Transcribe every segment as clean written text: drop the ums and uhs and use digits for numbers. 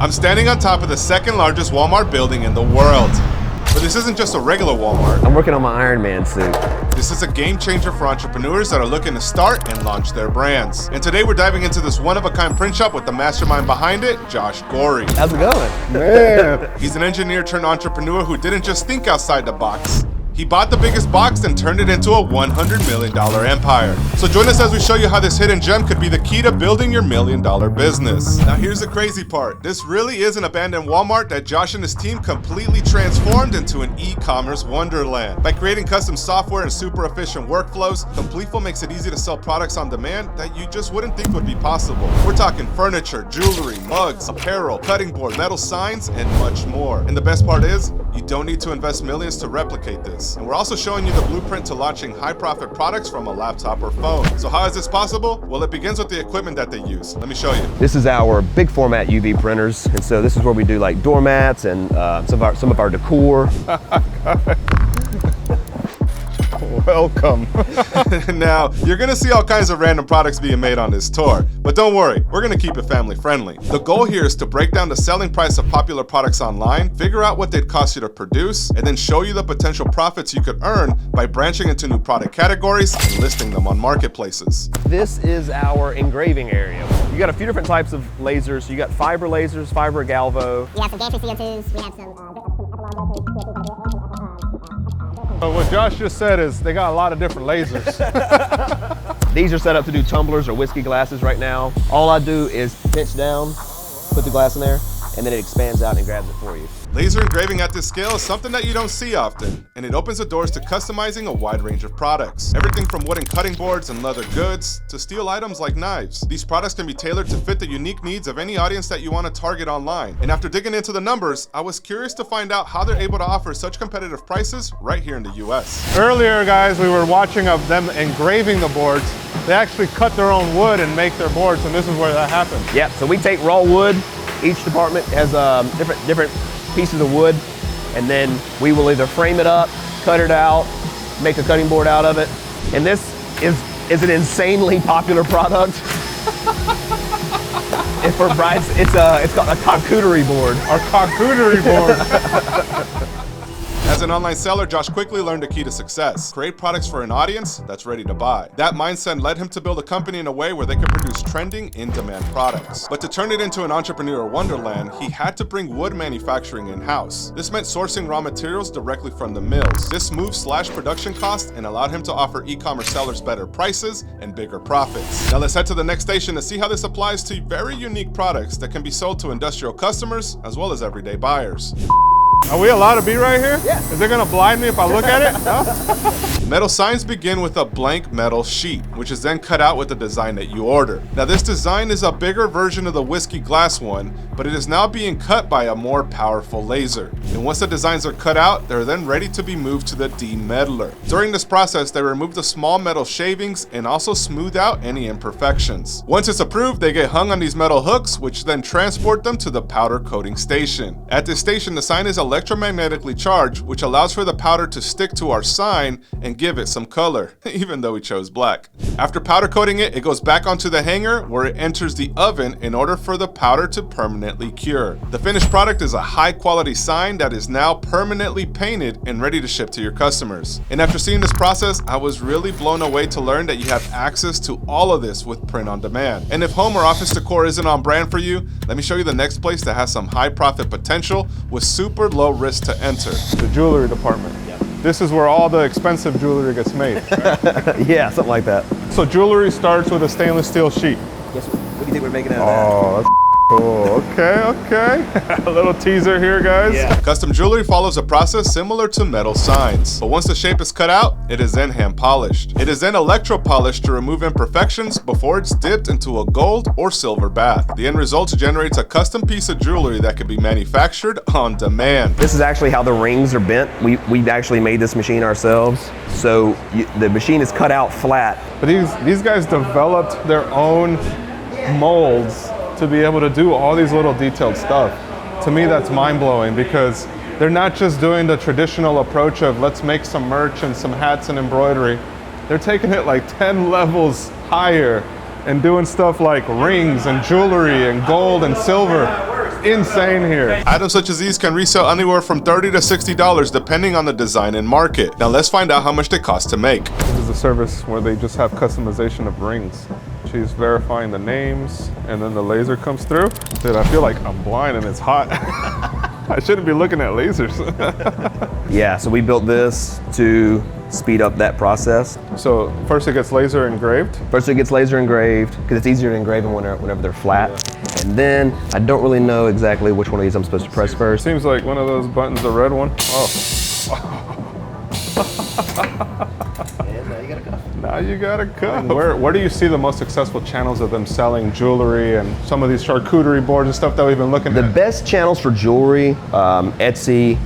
I'm standing on top of the second largest Walmart building in the world. But this isn't just a regular Walmart. I'm working on my Iron Man suit. This is a game changer for entrepreneurs that are looking to start and launch their brands. And today we're diving into this one-of-a-kind print shop with the mastermind behind it, Josh Goree. How's it going? Man. He's an engineer turned entrepreneur who didn't just think outside the box. He bought the biggest box and turned it into a $100 million empire. So join us as we show you how this hidden gem could be the key to building your $1 million business. Now here's the crazy part. This really is an abandoned Walmart that Josh and his team completely transformed into an e-commerce wonderland. By creating custom software and super efficient workflows, Completeful makes it easy to sell products on demand that you just wouldn't think would be possible. We're talking furniture, jewelry, mugs, apparel, cutting board, metal signs, and much more. And the best part is, you don't need to invest millions to replicate this. And we're also showing you the blueprint to launching high-profit products from a laptop or phone. So how is this possible? Well, it begins with the equipment that they use. Let me show you. This is our big format UV printers, and so this is where we do like doormats and some of our decor. Welcome. Now, you're gonna see all kinds of random products being made on this tour, but don't worry, we're gonna keep it family friendly. The goal here is to break down the selling price of popular products online, figure out what they'd cost you to produce, and then show you the potential profits you could earn by branching into new product categories and listing them on marketplaces. This is our engraving area. You got a few different types of lasers. You got fiber lasers, fiber galvo. We have some gantry CO2s, we have some What Josh just said is they got a lot of different lasers. These are set up to do tumblers or whiskey glasses right now. All I do is pinch down, put the glass in there, and then it expands out and grabs it for you. Laser engraving at this scale is something that you don't see often, and it opens the doors to customizing a wide range of products. Everything from wooden cutting boards and leather goods to steel items like knives. These products can be tailored to fit the unique needs of any audience that you want to target online. And after digging into the numbers, I was curious to find out how they're able to offer such competitive prices right here in the US. Earlier, guys, we were watching of them engraving the boards. They actually cut their own wood and make their boards, and this is where that happens. Yeah, so we take raw wood. Each department has different pieces of wood, and then we will either frame it up, cut it out, make a cutting board out of it. And this is an insanely popular product. And for brides, it's called a charcuterie board. Our charcuterie board. As an online seller, Josh quickly learned a key to success: create products for an audience that's ready to buy. That mindset led him to build a company in a way where they could produce trending, in-demand products. But to turn it into an entrepreneur wonderland, he had to bring wood manufacturing in-house. This meant sourcing raw materials directly from the mills. This move slashed production costs and allowed him to offer e-commerce sellers better prices and bigger profits. Now let's head to the next station to see how this applies to very unique products that can be sold to industrial customers as well as everyday buyers. Are we allowed to be right here? Yeah. Is it gonna blind me if I look at it? No? Metal signs begin with a blank metal sheet, which is then cut out with the design that you order. Now this design is a bigger version of the whiskey glass one, but it is now being cut by a more powerful laser. And once the designs are cut out, they're then ready to be moved to the demetaller. During this process, they remove the small metal shavings and also smooth out any imperfections. Once it's approved, they get hung on these metal hooks, which then transport them to the powder coating station. At this station, the sign is electromagnetically charged, which allows for the powder to stick to our sign and give it some color, even though we chose black. After powder coating it, it goes back onto the hanger where it enters the oven in order for the powder to permanently cure. The finished product is a high quality sign that is now permanently painted and ready to ship to your customers. And after seeing this process, I was really blown away to learn that you have access to all of this with print on demand. And if home or office decor isn't on brand for you, let me show you the next place that has some high profit potential with super low risk to enter. The jewelry department. Yeah. This is where all the expensive jewelry gets made. Right? Yeah, something like that. So jewelry starts with a stainless steel sheet. Guess what do you think we're making out of Oh, that's cool. Okay. A little teaser here, guys. Yeah. Custom jewelry follows a process similar to metal signs, but once the shape is cut out, it is then hand polished. It is then electro-polished to remove imperfections before it's dipped into a gold or silver bath. The end result generates a custom piece of jewelry that can be manufactured on demand. This is actually how the rings are bent. We actually made this machine ourselves. So the machine is cut out flat. But these guys developed their own molds to be able to do all these little detailed stuff. To me, that's mind-blowing because they're not just doing the traditional approach of let's make some merch and some hats and embroidery. They're taking it like 10 levels higher and doing stuff like rings and jewelry and gold and silver. insane here. Items such as these can resell anywhere from $30 to $60 depending on the design and market. Now let's find out how much they cost to make. This is a service where they just have customization of rings. She's verifying the names and then the laser comes through. Dude, I feel like I'm blind and it's hot. I shouldn't be looking at lasers. Yeah, so we built this to speed up that process. So first it gets laser engraved. First it gets laser engraved because it's easier to engrave them whenever they're flat. And then I don't really know exactly which one of these I'm supposed to press first. Seems like one of those buttons, the red one. Oh. And now you got a cuff. Now you got a cuff. Where do you see the most successful channels of them selling jewelry and some of these charcuterie boards and stuff that we've been looking The at? best channels for jewelry, Etsy,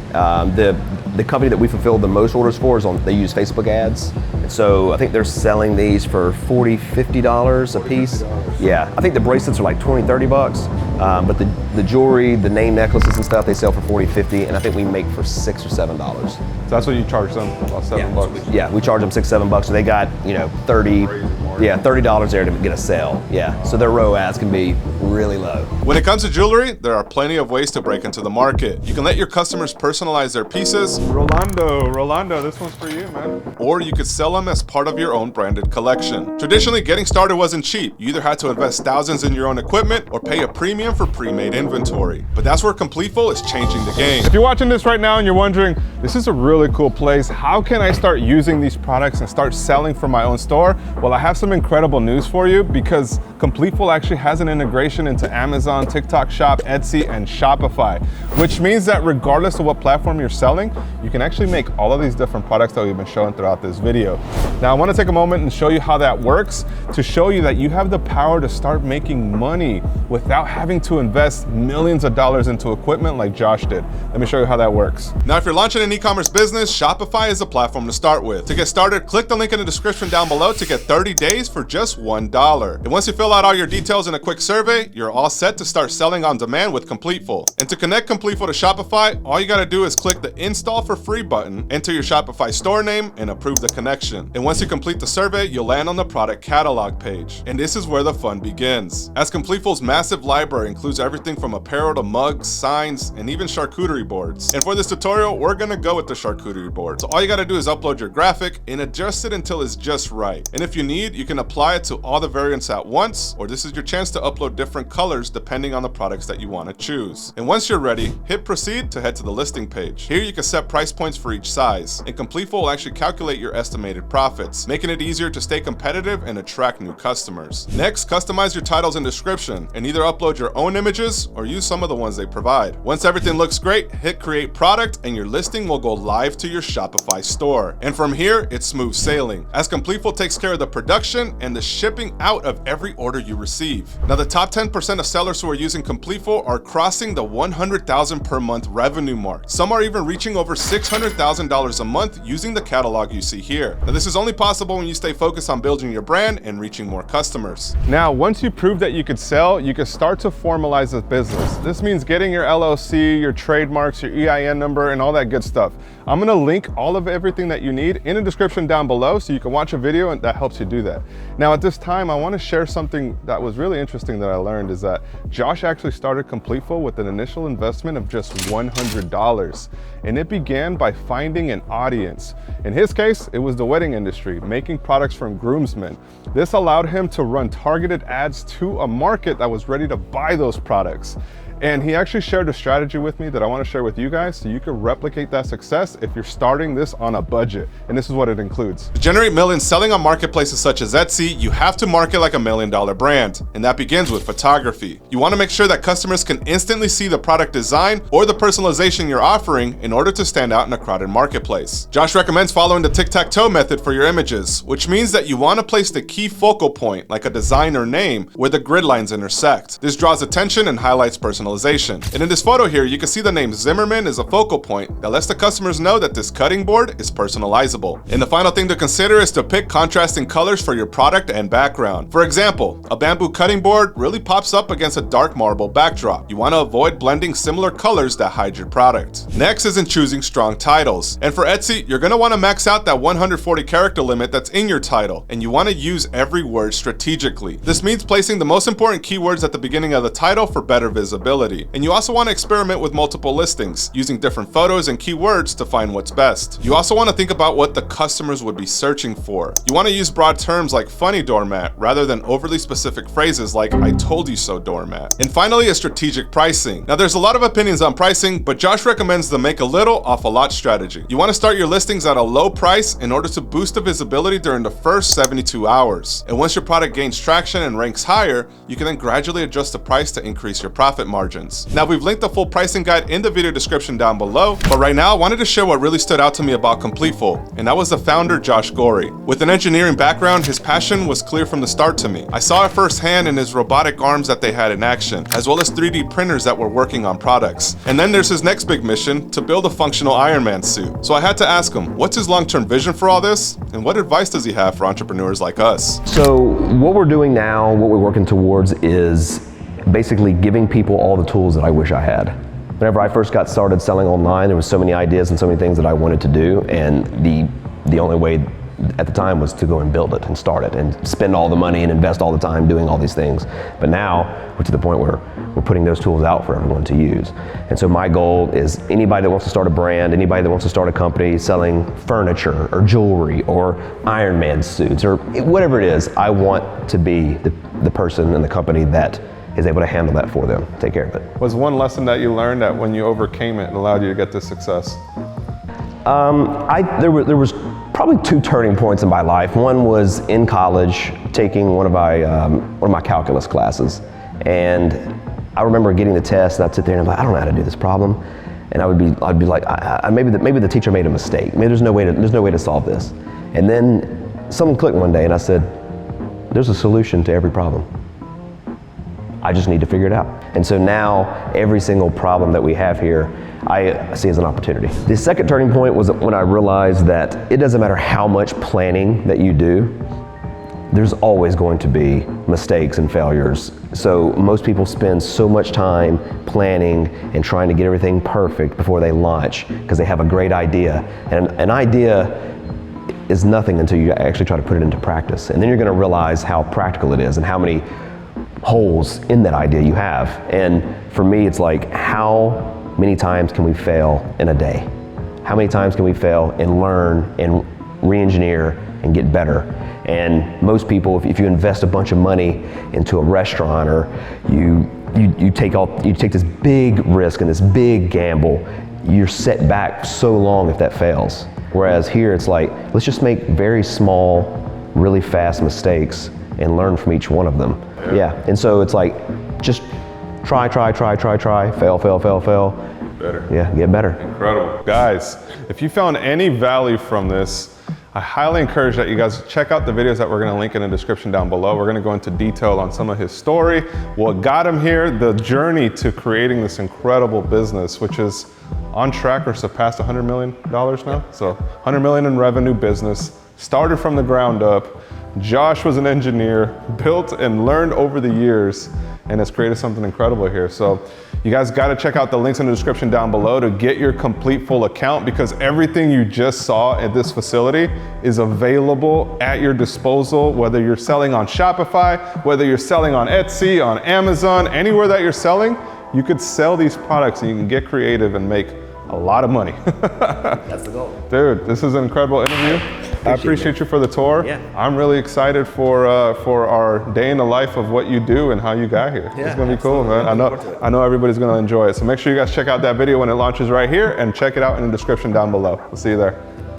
the company that we fulfilled the most orders for they use Facebook ads. And so I think they're selling these for $40, $50 a piece. Yeah, I think the bracelets are like $20, $30. But the jewelry, the name necklaces and stuff, they sell for $40, $50, and I think we make for $6 or $7. So that's what you charge them, about $7. Yeah, we charge them $6, $7, so they got, $30 there to get a sale. Yeah, so their ROAS can be really low. When it comes to jewelry, there are plenty of ways to break into the market. You can let your customers personalize their pieces, Rolando, this one's for you, man. or you could sell them as part of your own branded collection. Traditionally, getting started wasn't cheap. You either had to invest thousands in your own equipment or pay a premium for pre-made inventory. But that's where Completeful is changing the game. If you're watching this right now and you're wondering, this is a really cool place, how can I start using these products and start selling from my own store? Well, I have some incredible news for you because Completeful actually has an integration into Amazon, TikTok Shop, Etsy, and Shopify, which means that regardless of what platform you're selling, you can actually make all of these different products that we've been showing throughout this video. Now, I want to take a moment and show you how that works to show you that you have the power to start making money without having to invest millions of dollars into equipment like Josh did. Let me show you how that works. Now, if you're launching an e-commerce business, Shopify is a platform to start with. To get started, click the link in the description down below to get 30 days for just $1. And once you fill out all your details in a quick survey, you're all set to start selling on demand with Completeful. And to connect Completeful to Shopify, all you gotta do is click the Install for Free button, enter your Shopify store name, and approve the connection. And once you complete the survey, you'll land on the product catalog page. And this is where the fun begins, as Completeful's massive library includes everything from apparel to mugs, signs, and even charcuterie boards. And for this tutorial, we're gonna go with the charcuterie board. So all you gotta do is upload your graphic and adjust it until it's just right. And if you need, you can apply it to all the variants at once, or this is your chance to upload different colors depending on the products that you wanna choose. And once you're ready, hit proceed to head to the listing page. Here you can set price points for each size, and Completeful will actually calculate your estimated profits, making it easier to stay competitive and attract new customers. Next, customize your titles and description, and either upload your own images or use some of the ones they provide. Once everything looks great, hit create product, and your listing will go live to your Shopify store. And from here, it's smooth sailing, as Completeful takes care of the production and the shipping out of every order you receive. Now, the top 10% of sellers who are using Completeful are crossing the $100,000 per month revenue mark. Some are even reaching over $600,000 a month using the catalog you see here. Now, this is only possible when you stay focused on building your brand and reaching more customers. Now, once you prove that you could sell, you can start to formalize the business. This means getting your LLC, your trademarks, your EIN number, and all that good stuff. I'm gonna link all of everything that you need in the description down below so you can watch a video and that helps you do that. Now, at this time, I wanna share something that was really interesting that I learned is that Josh actually started Completeful with an initial investment of just $100. And it began by finding an audience. In his case, it was the wedding industry, making products from groomsmen. This allowed him to run targeted ads to a market that was ready to buy those products. And he actually shared a strategy with me that I want to share with you guys so you can replicate that success if you're starting this on a budget. And this is what it includes. To generate millions selling on marketplaces such as Etsy, you have to market like $1 million brand. And that begins with photography. You want to make sure that customers can instantly see the product design or the personalization you're offering in order to stand out in a crowded marketplace. Josh recommends following the tic-tac-toe method for your images, which means that you want to place the key focal point, like a design or name, where the grid lines intersect. This draws attention and highlights personalization. And in this photo here, you can see the name Zimmerman is a focal point that lets the customers know that this cutting board is personalizable. And the final thing to consider is to pick contrasting colors for your product and background. For example, a bamboo cutting board really pops up against a dark marble backdrop. You want to avoid blending similar colors that hide your product. Next is in choosing strong titles. And for Etsy, you're going to want to max out that 140 character limit that's in your title, and you want to use every word strategically. This means placing the most important keywords at the beginning of the title for better visibility. visibility. And you also want to experiment with multiple listings, using different photos and keywords to find what's best. You also want to think about what the customers would be searching for. You want to use broad terms like funny doormat rather than overly specific phrases like I told you so doormat. And finally, a strategic pricing. Now there's a lot of opinions on pricing, but Josh recommends the make a little off a lot strategy. You want to start your listings at a low price in order to boost the visibility during the first 72 hours. And once your product gains traction and ranks higher, you can then gradually adjust the price to increase your profit margins. Now we've linked the full pricing guide in the video description down below, but right now I wanted to share what really stood out to me about Completeful, and that was the founder, Josh Goree. With an engineering background, his passion was clear from the start to me. I saw it firsthand in his robotic arms that they had in action, as well as 3D printers that were working on products. And then there's his next big mission, to build a functional Iron Man suit. So I had to ask him, what's his long-term vision for all this? And what advice does he have for entrepreneurs like us? So what we're doing now, what we're working towards is basically giving people all the tools that I wish I had. Whenever I first got started selling online, there was so many ideas and so many things that I wanted to do, and the only way at the time was to go and build it and start it and spend all the money and invest all the time doing all these things. But now we're to the point where we're putting those tools out for everyone to use. And so my goal is anybody that wants to start a brand, anybody that wants to start a company selling furniture or jewelry or Iron Man suits or whatever it is, I want to be the person in the company that is able to handle that for them, take care of it. Was one lesson that you learned that when you overcame it allowed you to get this success? There was probably two turning points in my life. One was in college, taking one of my calculus classes, and I remember getting the test, and I'd sit there and I'm like, I don't know how to do this problem, and I'd be like, maybe the teacher made a mistake. Maybe there's no way to solve this. And then something clicked one day, and I said, there's a solution to every problem. I just need to figure it out. And so now every single problem that we have here, I see as an opportunity. The second turning point was when I realized that it doesn't matter how much planning that you do, there's always going to be mistakes and failures. So most people spend so much time planning and trying to get everything perfect before they launch because they have a great idea. And an idea is nothing until you actually try to put it into practice. And then you're gonna realize how practical it is and how many holes in that idea you have. And for me, it's like, how many times can we fail in a day? How many times can we fail and learn and re-engineer and get better? And most people, if you invest a bunch of money into a restaurant, or you take this big risk and this big gamble, you're set back so long if that fails. Whereas here it's like, let's just make very small, really fast mistakes and learn from each one of them. Yeah, and so it's like, just try, fail. Better. Yeah, get better. Incredible. Guys, if you found any value from this, I highly encourage that you guys check out the videos that we're gonna link in the description down below. We're gonna go into detail on some of his story, what got him here, the journey to creating this incredible business, which is on track or surpassed $100 million now. So 100 million in revenue business, started from the ground up. Josh was an engineer, built and learned over the years, and has created something incredible here. So you guys gotta check out the links in the description down below to get your Completeful account, because everything you just saw at this facility is available at your disposal, whether you're selling on Shopify, whether you're selling on Etsy, on Amazon, anywhere that you're selling, you could sell these products and you can get creative and make a lot of money. That's the goal. Dude, this is an incredible interview. I appreciate you for the tour. Yeah. I'm really excited for our day in the life of what you do and how you got here. Yeah, it's gonna be cool, man. I know everybody's gonna enjoy it. So make sure you guys check out that video when it launches right here, and check it out in the description down below. We'll see you there.